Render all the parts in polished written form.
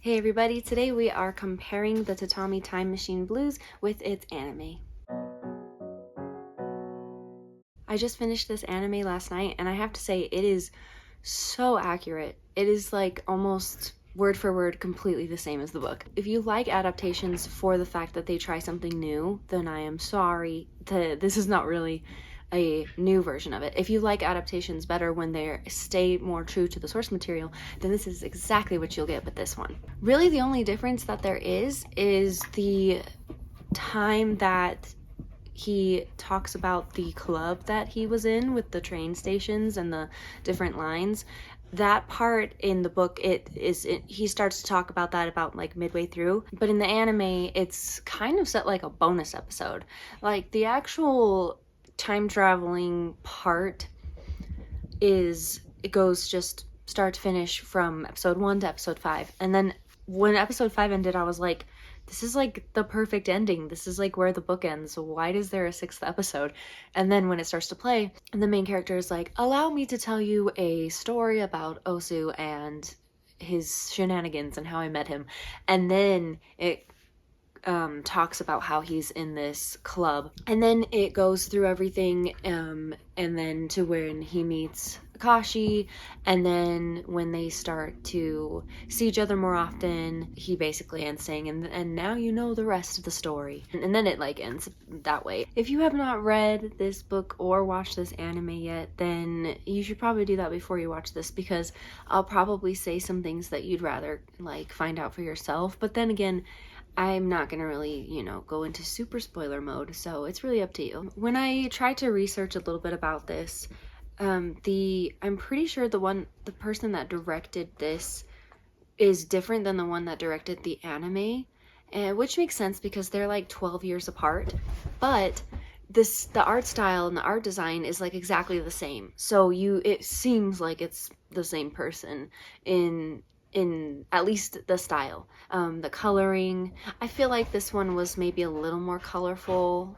Hey everybody, today we are comparing the Tatami Time Machine Blues with its anime. I just finished this anime last night and I have to say it is so accurate. It is like almost word for word completely the same as the book. If you like adaptations for the fact that they try something new, then I am sorry. This is not really a new version of it. If you like adaptations better when they stay more true to the source material, then this is exactly what you'll get with this one. Really the only difference that there is the time that he talks about the club that he was in with the train stations and the different lines. That part in the book, he starts to talk about that about like midway through, but in the anime it's kind of set like a bonus episode. Like the actual time traveling part it goes just start to finish from episode 1 to episode 5, and then when episode 5 ended I was like, this is like the perfect ending. This is like where the book ends. So why is there a 6th episode? And then when it starts to play, the main character is like, allow me to tell you a story about Osu and his shenanigans and how I met him. And then it talks about how he's in this club, and then it goes through everything, and then to when he meets Akashi, and then when they start to see each other more often, he basically ends saying, and now you know the rest of the story, and then it like ends that way. If you have not read this book or watched this anime yet, then you should probably do that before you watch this, because I'll probably say some things that you'd rather like find out for yourself, but then again, I'm not gonna really, go into super spoiler mode, so it's really up to you. When I tried to research a little bit about this, I'm pretty sure the person that directed this is different than the one that directed the anime, which makes sense because they're like 12 years apart, but the art style and the art design is like exactly the same. So it seems like it's the same person in at least the style, the coloring. I feel like this one was maybe a little more colorful,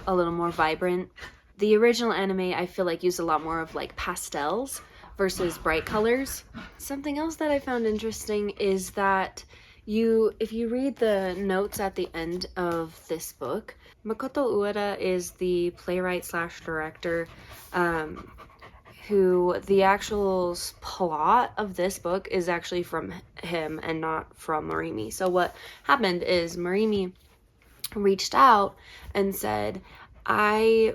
a little more vibrant. The original anime I feel like used a lot more of like pastels versus bright colors. Something else that I found interesting is that if you read the notes at the end of this book, Makoto Ueda is the playwright slash director, who the actual plot of this book is actually from him and not from Morimi. So what happened is Morimi reached out and said, I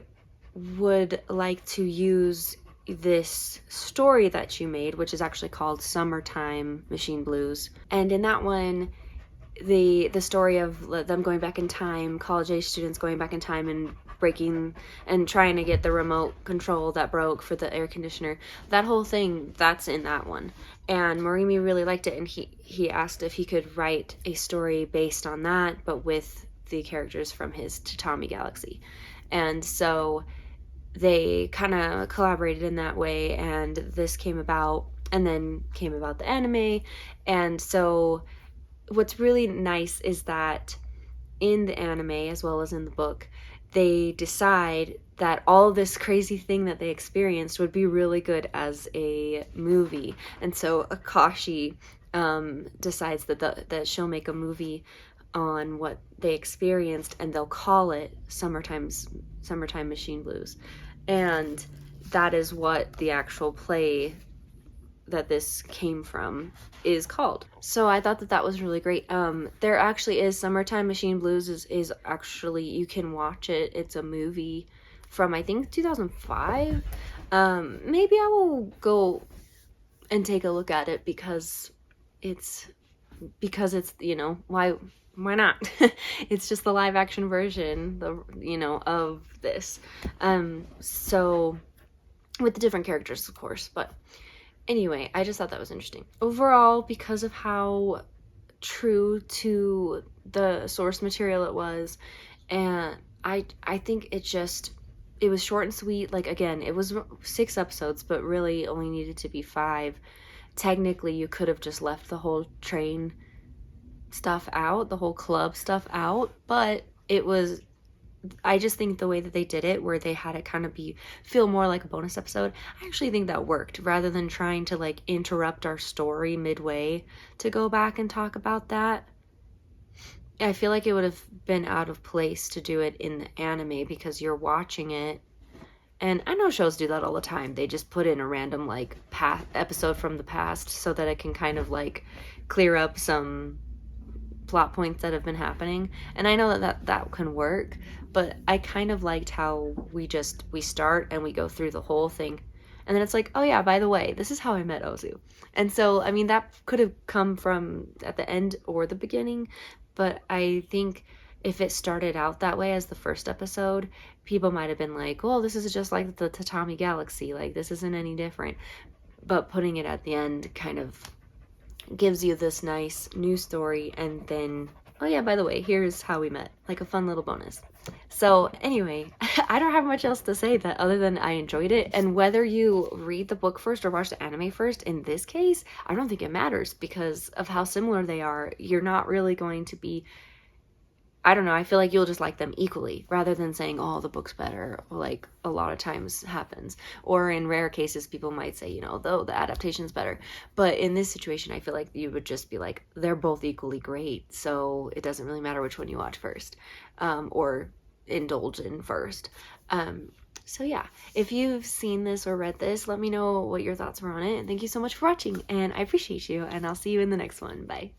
would like to use this story that you made, which is actually called Summertime Machine Blues. And in that one, the story of them going back in time, college age students going back in time and breaking and trying to get the remote control that broke for the air conditioner, that whole thing, that's in that one. And Morimi really liked it, and he asked if he could write a story based on that, but with the characters from his Tatami galaxy. And so they kind of collaborated in that way, and this came about, and then came about the anime. And so what's really nice is that in the anime as well as in the book, they decide that all this crazy thing that they experienced would be really good as a movie. And so Akashi decides that she'll make a movie on what they experienced, and they'll call it Summertime Machine Blues. And that is what the actual play that this came from is called. So I thought that was really great. There actually is Summertime Machine Blues is actually, you can watch it. It's a movie from I think 2005. Maybe I will go and take a look at it because it's why not? It's just the live action version, of this. So with the different characters, of course, but anyway, I just thought that was interesting. Overall, because of how true to the source material it was, and I think it was short and sweet. Like, again, it was 6 episodes, but really only needed to be 5. Technically, you could have just left the whole train stuff out, the whole club stuff out, but I just think the way that they did it, where they had it kind of feel more like a bonus episode, I actually think that worked, rather than trying to like interrupt our story midway to go back and talk about that. I feel like it would have been out of place to do it in the anime, because you're watching it, and I know shows do that all the time. They just put in a random like episode from the past so that it can kind of like clear up some plot points that have been happening, and I know that can work, but I kind of liked how we start and we go through the whole thing, and then it's like, oh yeah, by the way, this is how I met Ozu. And so I mean, that could have come from at the end or the beginning, but I think if it started out that way as the first episode, people might have been like, well, this is just like the Tatami galaxy, like this isn't any different. But putting it at the end kind of gives you this nice new story, and then, oh yeah, by the way, here's how we met, like a fun little bonus. So anyway, I don't have much else to say that other than I enjoyed it. And whether you read the book first or watch the anime first, in this case, I don't think it matters, because of how similar they are. You're not really going to be, I don't know, I feel like you'll just like them equally, rather than saying, oh, the book's better, like a lot of times happens. Or in rare cases, people might say, you know, though the adaptation's better. But in this situation, I feel like you would just be like, they're both equally great, so it doesn't really matter which one you watch first, or indulge in first. So yeah, if you've seen this or read this, let me know what your thoughts were on it. And thank you so much for watching, and I appreciate you, and I'll see you in the next one. Bye.